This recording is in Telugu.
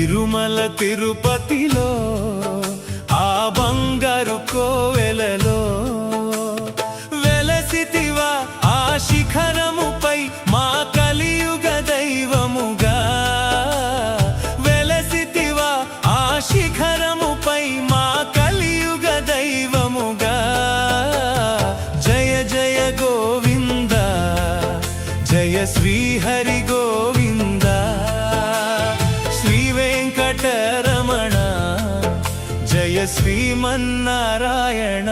తిరుమల తిరుపతిలో ఆ బంగారు కోవెలలో వెలసితివా ఆ శిఖరముపై మా కలియుగ దైవముగా వెలసితివా ఆ శిఖరముపై మా కలియుగ దైవముగా జయ జయ గోవింద జయ శ్రీహరి గోవింద రమణ జయ శ్రీమన్నారాయణ।